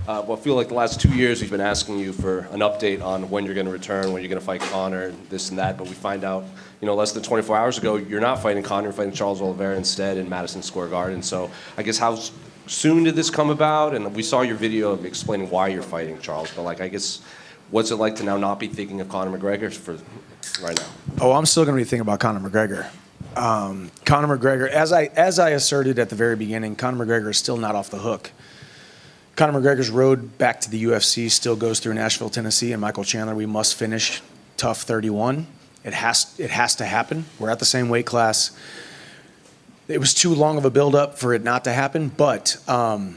Well, I feel like the last 2 years we've been asking you for an update on when you're going to return, when you're going to fight Conor, this and that. But we find out, less than 24 hours ago, you're not fighting Conor, you're fighting Charles Oliveira instead in Madison Square Garden. So I guess how soon did this come about? And we saw your video of explaining why you're fighting Charles. But I guess, what's it like to now not be thinking of Conor McGregor for right now? Oh, I'm still going to be thinking about Conor McGregor. Conor McGregor, as I asserted at the very beginning, Conor McGregor is still not off the hook. Conor McGregor's road back to the UFC still goes through Nashville, Tennessee, and Michael Chandler. We must finish TUF 31. It has to happen. We're at the same weight class. It was too long of a build-up for it not to happen, but as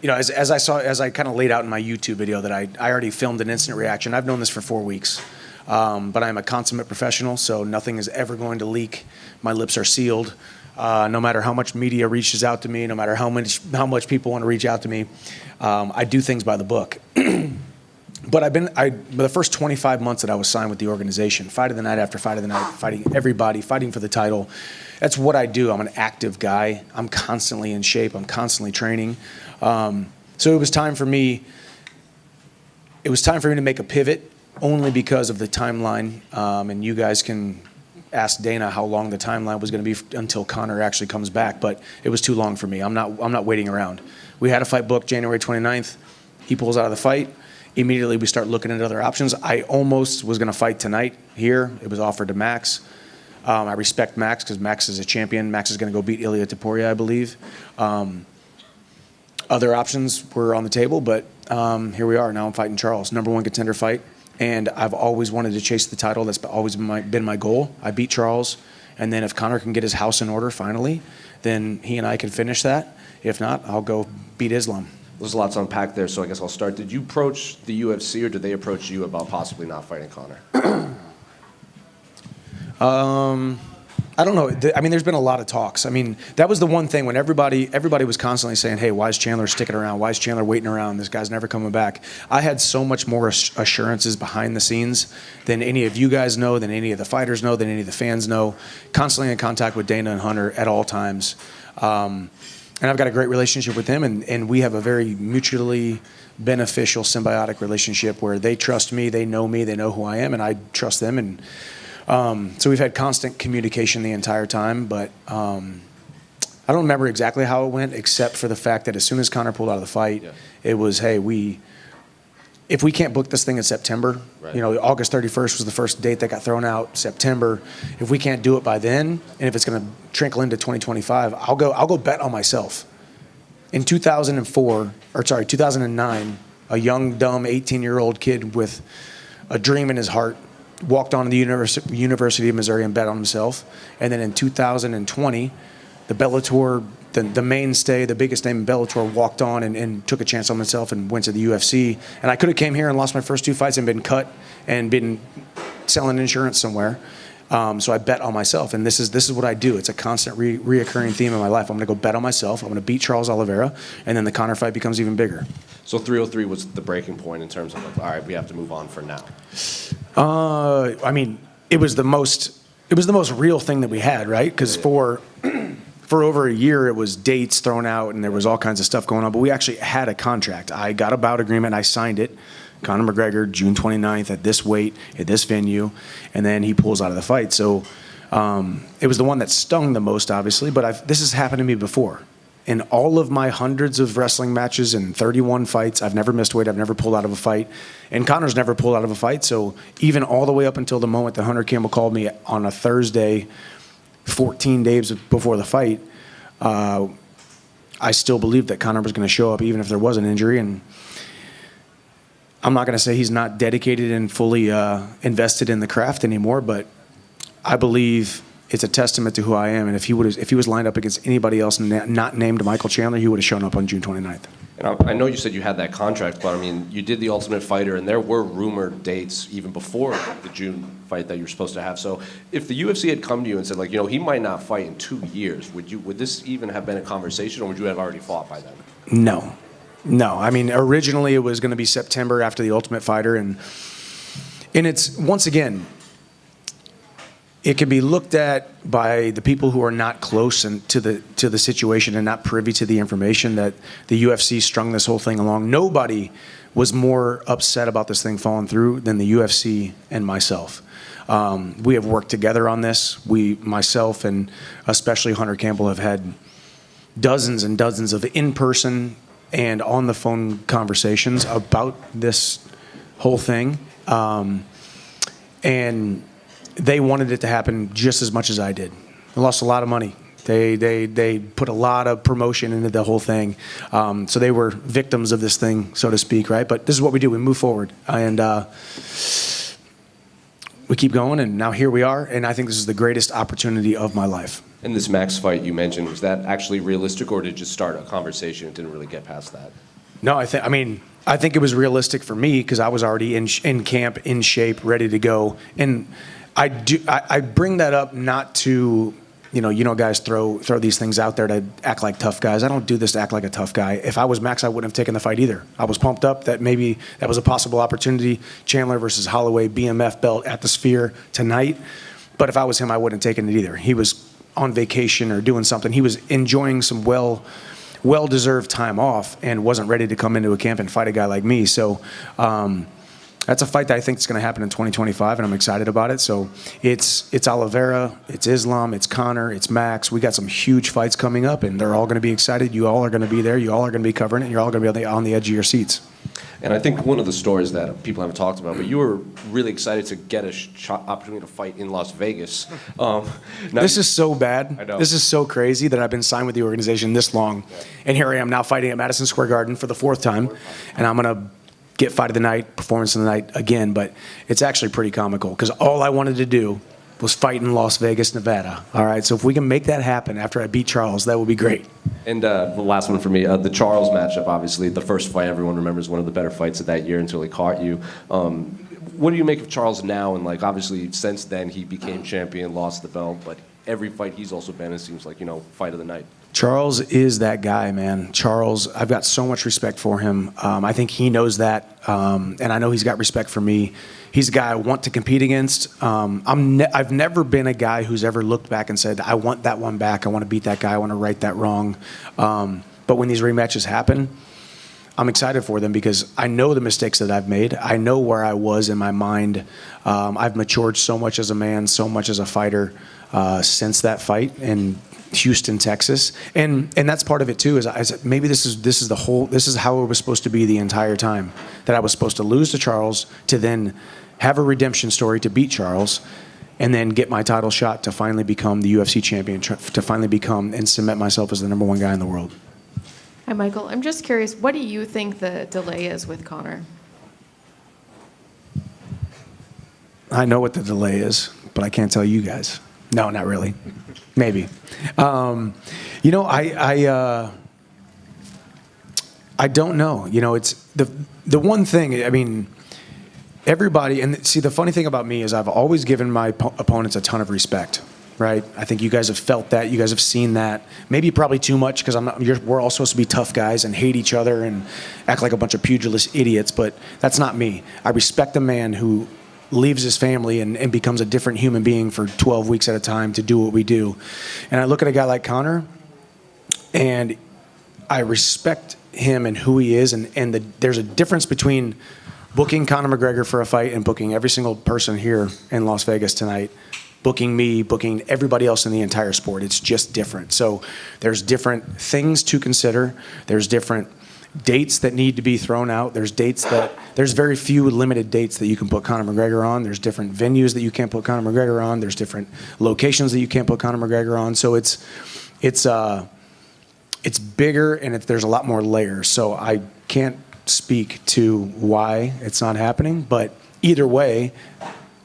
I kind of laid out in my YouTube video that I already filmed an instant reaction. I've known this for 4 weeks, but I'm a consummate professional, so nothing is ever going to leak. My lips are sealed. No matter how much media reaches out to me, no matter how much people want to reach out to me, I do things by the book. But the first 25 months that I was signed with the organization, fight of the night after fight of the night, fighting everybody, fighting for the title. That's what I do. I'm an active guy. I'm constantly in shape. I'm constantly training. So it was time for me. It was time for me to make a pivot, only because of the timeline. And you guys can ask Dana how long the timeline was going to be until Conor actually comes back. But it was too long for me. I'm not waiting around. We had a fight booked January 29th. He pulls out of the fight. Immediately we start looking at other options. I almost was going to fight tonight here. It was offered to Max. I respect Max because Max is a champion. Max is going to go beat Ilia Topuria, I believe. Other options were on the table, but here we are. Now I'm fighting Charles, #1 contender fight. And I've always wanted to chase the title. That's always been my goal. I beat Charles. And then if Conor can get his house in order finally, then he and I can finish that. If not, I'll go beat Islam. There's a lot to unpack there, so I guess I'll start. Did you approach the UFC, or did they approach you about possibly not fighting Conor? I don't know. There's been a lot of talks. That was the one thing when everybody was constantly saying, hey, why is Chandler sticking around? Why is Chandler waiting around? This guy's never coming back. I had so much more assurances behind the scenes than any of you guys know, than any of the fighters know, than any of the fans know. Constantly in contact with Dana and Hunter at all times. And I've got a great relationship with them, and we have a very mutually beneficial, symbiotic relationship where they trust me, they know who I am, and I trust them. And so we've had constant communication the entire time, but I don't remember exactly how it went, except for the fact that as soon as Conor pulled out of the fight, it was, hey, if we can't book this thing in September, right. August 31st was the first date that got thrown out, September. If we can't do it by then, and if it's going to trickle into 2025, I'll go bet on myself. In 2009, a young, dumb 18-year-old kid with a dream in his heart walked on to the University of Missouri and bet on himself. And then in 2020, the Bellator, the mainstay, the biggest name in Bellator, walked on and took a chance on himself and went to the UFC. And I could have came here and lost my first 2 fights and been cut and been selling insurance somewhere. So I bet on myself, and this is what I do. It's a constant reoccurring theme in my life. I'm going to go bet on myself. I'm going to beat Charles Oliveira, and then the Conor fight becomes even bigger. So 303 was the breaking point in terms of all right, we have to move on for now. It was the most real thing that we had, right? Because for over a year, it was dates thrown out and there was all kinds of stuff going on. But we actually had a contract. I got a bout agreement. I signed it. Conor McGregor, June 29th at this weight, at this venue. And then he pulls out of the fight. So it was the one that stung the most, obviously. But this has happened to me before. In all of my hundreds of wrestling matches and 31 fights, I've never missed weight. I've never pulled out of a fight. And Conor's never pulled out of a fight. So even all the way up until the moment that Hunter Campbell called me on a Thursday, 14 days before the fight, I still believed that Conor was going to show up even if there was an injury. And I'm not going to say he's not dedicated and fully invested in the craft anymore, but I believe it's a testament to who I am. And if he was lined up against anybody else not named Michael Chandler, he would have shown up on June 29th. And I know you said you had that contract, but you did the Ultimate Fighter, and there were rumored dates even before the June fight that you were supposed to have. So if the UFC had come to you and said, he might not fight in 2 years, would this even have been a conversation, or would you have already fought by then? No. Originally it was going to be September after the Ultimate Fighter, and it's, once again, it can be looked at by the people who are not close and to the situation and not privy to the information that the UFC strung this whole thing along. Nobody was more upset about this thing falling through than the UFC and myself. We have worked together on this. Myself and especially Hunter Campbell have had dozens and dozens of in-person and on-the-phone conversations about this whole thing. And they wanted it to happen just as much as I did. They lost a lot of money. They put a lot of promotion into the whole thing. So they were victims of this thing, so to speak, right? But this is what we do. We move forward. And we keep going, and now here we are. And I think this is the greatest opportunity of my life. And this Max fight you mentioned, was that actually realistic, or did it just start a conversation and didn't really get past that? No, I think it was realistic for me because I was already in camp, in shape, ready to go. And I bring that up not to, guys throw these things out there to act like tough guys. I don't do this to act like a tough guy. If I was Max, I wouldn't have taken the fight either. I was pumped up that maybe that was a possible opportunity. Chandler versus Holloway, BMF belt at the Sphere tonight. But if I was him, I wouldn't have taken it either. He was on vacation or doing something. He was enjoying some well-deserved time off and wasn't ready to come into a camp and fight a guy like me. So that's a fight that I think is going to happen in 2025, and I'm excited about it. So it's Oliveira, it's Islam, it's Conor, it's Max. We got some huge fights coming up, and they're all going to be excited. You all are going to be there. You all are going to be covering it. You're all going to be on the edge of your seats. And I think one of the stories that people haven't talked about, but you were really excited to get a opportunity to fight in Las Vegas. This is so bad. I know. This is so crazy that I've been signed with the organization this long. Yeah. And here I am now fighting at Madison Square Garden for the fourth time. And I'm going to get fight of the night, performance of the night again. But it's actually pretty comical because all I wanted to do was fight in Las Vegas, Nevada. All right, so if we can make that happen after I beat Charles, that would be great. And the last one for me, the Charles matchup, obviously, the first fight everyone remembers, one of the better fights of that year until he caught you. What do you make of Charles now? And obviously, since then, he became champion, lost the belt, but every fight he's also been, it seems like, fight of the night. Charles is that guy, man. Charles, I've got so much respect for him. I think he knows that, and I know he's got respect for me. He's a guy I want to compete against. I've never been a guy who's ever looked back and said, I want that one back. I want to beat that guy. I want to right that wrong. But when these rematches happen, I'm excited for them because I know the mistakes that I've made. I know where I was in my mind. I've matured so much as a man, so much as a fighter since that fight in Houston, Texas, and that's part of it too. Is maybe this is how it was supposed to be the entire time. That I was supposed to lose to Charles to then have a redemption story to beat Charles, and then get my title shot to finally become the UFC champion, to finally become and cement myself as the #1 guy in the world. Hi, Michael. I'm just curious, what do you think the delay is with Conor? I know what the delay is, but I can't tell you guys. No, not really. Maybe. I don't know. It's the one thing, everybody, and see, the funny thing about me is I've always given my opponents a ton of respect, right? I think you guys have felt that. You guys have seen that. Maybe probably too much because we're all supposed to be tough guys and hate each other and act like a bunch of pugilist idiots, but that's not me. I respect a man who leaves his family and becomes a different human being for 12 weeks at a time to do what we do. And I look at a guy like Conor, and I respect him and who he is, and there's a difference between booking Conor McGregor for a fight and booking every single person here in Las Vegas tonight, booking me, booking everybody else in the entire sport. It's just different. So there's different things to consider. There's different dates that need to be thrown out. There's very few limited dates that you can put Conor McGregor on. There's different venues that you can't put Conor McGregor on. There's different locations that you can't put Conor McGregor on. So it's bigger and there's a lot more layers. So I can't speak to why it's not happening, but either way,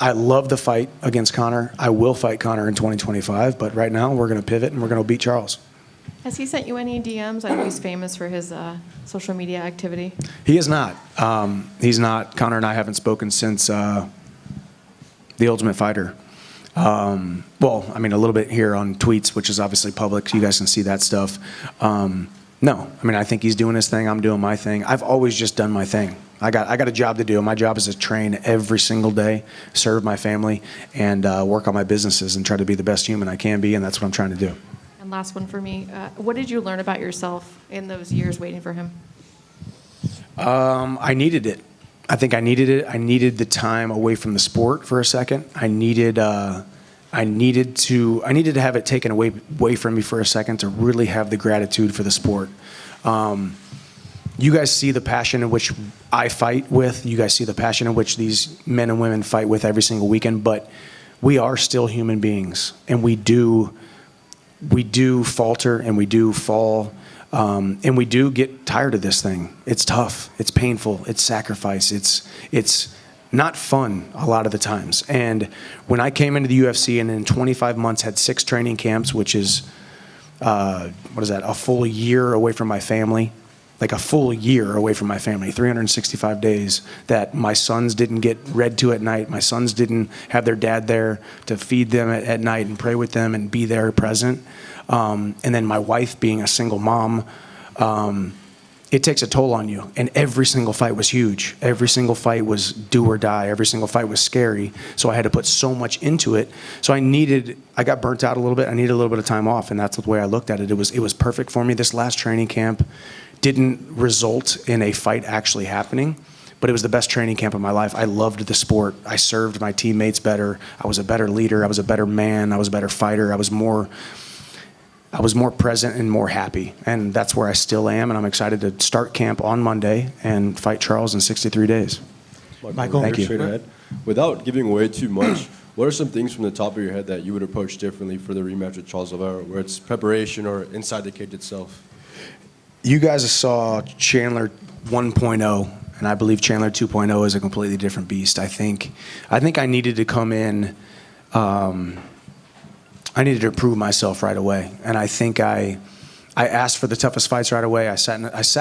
I love the fight against Conor. I will fight Conor in 2025, but right now we're going to pivot and we're going to beat Charles. Has he sent you any DMs? I know he's famous for his social media activity. He is not. He's not. Conor and I haven't spoken since The Ultimate Fighter. A little bit here on tweets, which is obviously public. So you guys can see that stuff. No, I think he's doing his thing. I'm doing my thing. I've always just done my thing. I got a job to do. My job is to train every single day, serve my family, and work on my businesses and try to be the best human I can be, and that's what I'm trying to do. And last one for me. What did you learn about yourself in those years waiting for him? I needed it. I think I needed it. I needed the time away from the sport for a second. I needed to have it taken away from me for a second to really have the gratitude for the sport. You guys see the passion in which I fight with. You guys see the passion in which these men and women fight with every single weekend. But we are still human beings, and we do falter, and we do fall, and we do get tired of this thing. It's tough. It's painful. It's sacrifice. It's not fun a lot of the times. And when I came into the UFC and in 25 months had 6 training camps, which is a full year away from my family. Like a full year away from my family, 365 days that my sons didn't get read to at night. My sons didn't have their dad there to feed them at night and pray with them and be there present. And then my wife being a single mom, it takes a toll on you. And every single fight was huge. Every single fight was do or die. Every single fight was scary. So I had to put so much into it. So I got burnt out a little bit. I needed a little bit of time off, and that's the way I looked at it. It was perfect for me. This last training camp didn't result in a fight actually happening, but it was the best training camp of my life. I loved the sport. I served my teammates better. I was a better leader. I was a better man. I was a better fighter. I was more present and more happy. And that's where I still am, and I'm excited to start camp on Monday and fight Charles in 63 days. Michael, Thank you. straight ahead. Without giving away too much, what are some things from the top of your head that you would approach differently for the rematch with Charles Oliveira, where it's preparation or inside the cage itself? You guys saw Chandler 1.0, and I believe Chandler 2.0 is a completely different beast. I think I needed to come in. I needed to prove myself right away, and I think I asked for the toughest fights right away. I sat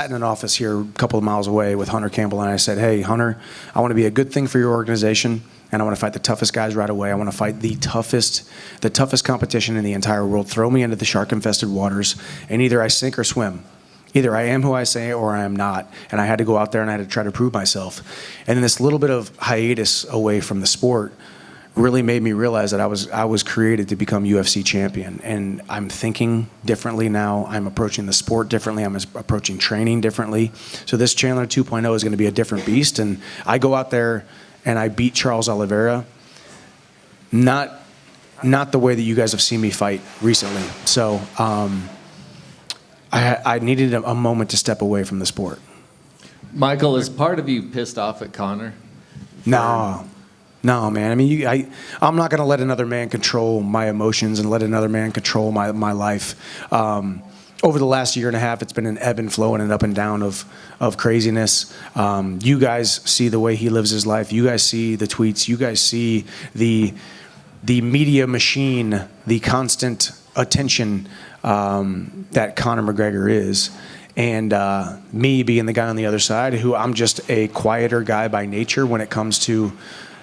in an office here a couple of miles away with Hunter Campbell, and I said, "Hey, Hunter, I want to be a good thing for your organization, and I want to fight the toughest guys right away. I want to fight the toughest competition in the entire world. Throw me into the shark-infested waters, and either I sink or swim." Either I am who I say or I am not. And I had to go out there and I had to try to prove myself. And then this little bit of hiatus away from the sport really made me realize that I was created to become UFC champion. And I'm thinking differently now. I'm approaching the sport differently. I'm approaching training differently. So this Chandler 2.0 is going to be a different beast. And I go out there and I beat Charles Oliveira. Not the way that you guys have seen me fight recently. So, I needed a moment to step away from the sport. Michael, is part of you pissed off at Conor? No, man. I mean, I'm not going to let another man control my emotions and let another man control my life. Over the last year and a half, it's been an ebb and flow and an up and down of craziness. You guys see the way he lives his life. You guys see the tweets. You guys see the media machine, the constant attention that Conor McGregor is, and me being the guy on the other side, who I'm just a quieter guy by nature when it comes to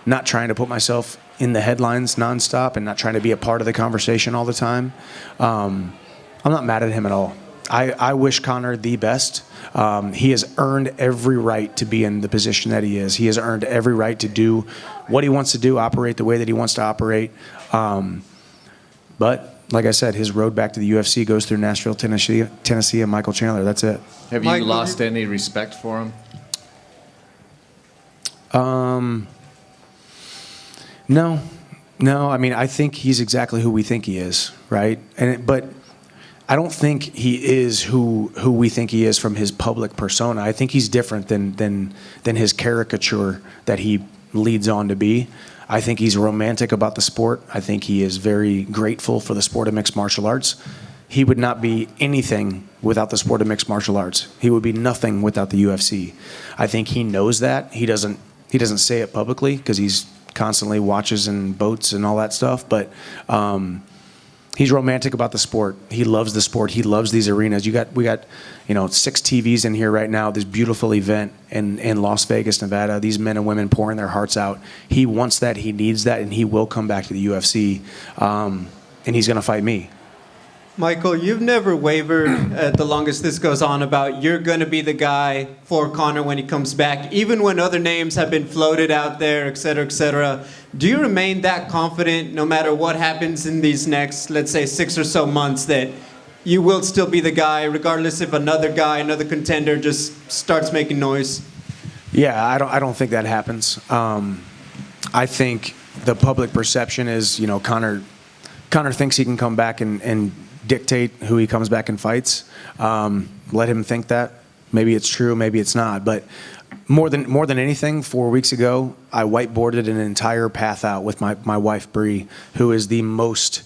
not trying to put myself in the headlines nonstop and not trying to be a part of the conversation all the time. I'm not mad at him at all. I wish Conor the best. He has earned every right to be in the position that he is. He has earned every right to do what he wants to do, operate the way that he wants to operate. But like I said, his road back to the UFC goes through Nashville, Tennessee, and Michael Chandler. That's it. Have you lost any respect for him? No. I mean, I think he's exactly who we think he is, right? But I don't think he is who we think he is from his public persona. I think he's different than his caricature that he leads on to be. I think he's romantic about the sport. I think he is very grateful for the sport of mixed martial arts. He would not be anything without the sport of mixed martial arts. He would be nothing without the UFC. I think he knows that. He doesn't say it publicly because he's constantly watches and boats and all that stuff. But he's romantic about the sport. He loves the sport. He loves these arenas. We got 6 TVs in here right now. This beautiful event in Las Vegas, Nevada. These men and women pouring their hearts out. He wants that. He needs that, and he will come back to the UFC. And he's going to fight me. Michael, you've never wavered the longest this goes on about you're going to be the guy for Conor when he comes back, even when other names have been floated out there, et cetera, et cetera. Do you remain that confident no matter what happens in these next, let's say, 6 or so months, that you will still be the guy regardless if another guy, another contender just starts making noise? Yeah, I don't think that happens. I think the public perception is, you know, Conor thinks he can come back and dictate who he comes back and fights. Let him think that. Maybe it's true, maybe it's not. But more than anything, 4 weeks ago, I whiteboarded an entire path out with my wife Bree, who is the most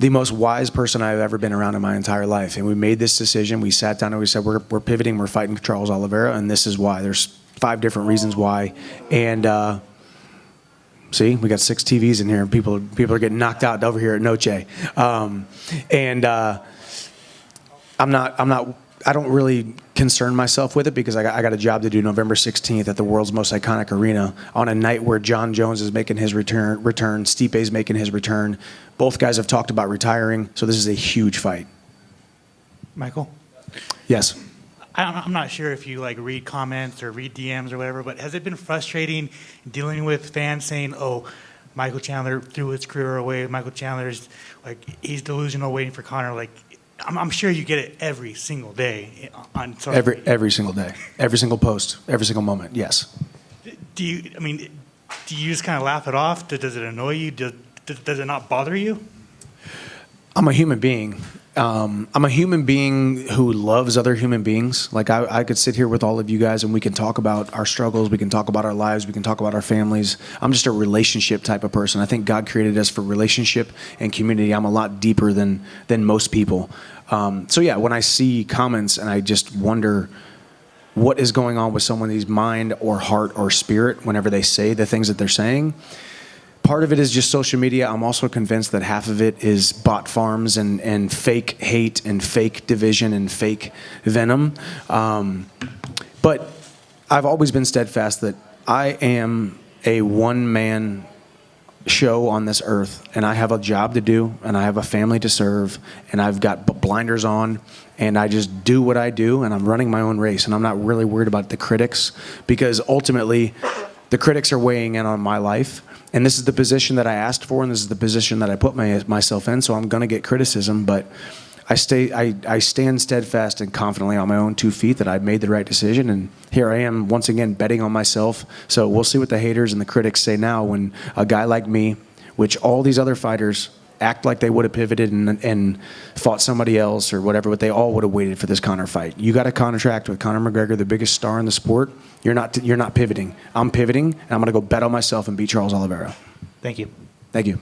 wise person I've ever been around in my entire life. And we made this decision. We sat down and we said, we're pivoting, we're fighting Charles Oliveira, and this is why. There's 5 different reasons why. And see, we got 6 TVs in here. People are getting knocked out over here at Noche. I don't really concern myself with it because I got a job to do November 16th at the world's most iconic arena on a night where John Jones is making his return, Stipe's making his return. Both guys have talked about retiring, so this is a huge fight. Michael? Yes. I'm not sure if you like read comments or read DMs or whatever, but has it been frustrating dealing with fans saying, "Oh, Michael Chandler threw his career away. Michael Chandler's like he's delusional, waiting for Conor." Like, I'm sure you get it every single day on social media. Every single day, every single post, every single moment. Yes. Do you just kind of laugh it off? Does it annoy you? Does it not bother you? I'm a human being. I'm a human being who loves other human beings. Like I could sit here with all of you guys and we can talk about our struggles, we can talk about our lives, we can talk about our families. I'm just a relationship type of person. I think God created us for relationship and community. I'm a lot deeper than most people. So yeah, when I see comments and I just wonder what is going on with someone's mind or heart or spirit whenever they say the things that they're saying. Part of it is just social media. I'm also convinced that half of it is bot farms and fake hate and fake division and fake venom. But I've always been steadfast that I am a one-man show on this earth, and I have a job to do, and I have a family to serve, and I've got blinders on, and I just do what I do, and I'm running my own race, and I'm not really worried about the critics, because ultimately the critics are weighing in on my life. And this is the position that I asked for, and this is the position that I put myself in. So I'm going to get criticism, but I stand steadfast and confidently on my own 2 feet that I've made the right decision. And here I am once again betting on myself. So we'll see what the haters and the critics say now when a guy like me, which all these other fighters act like they would have pivoted and fought somebody else or whatever, but they all would have waited for this Conor fight. You got a contract with Conor McGregor, the biggest star in the sport. You're not pivoting. I'm pivoting, and I'm going to go bet on myself and beat Charles Oliveira. Thank you. Thank you.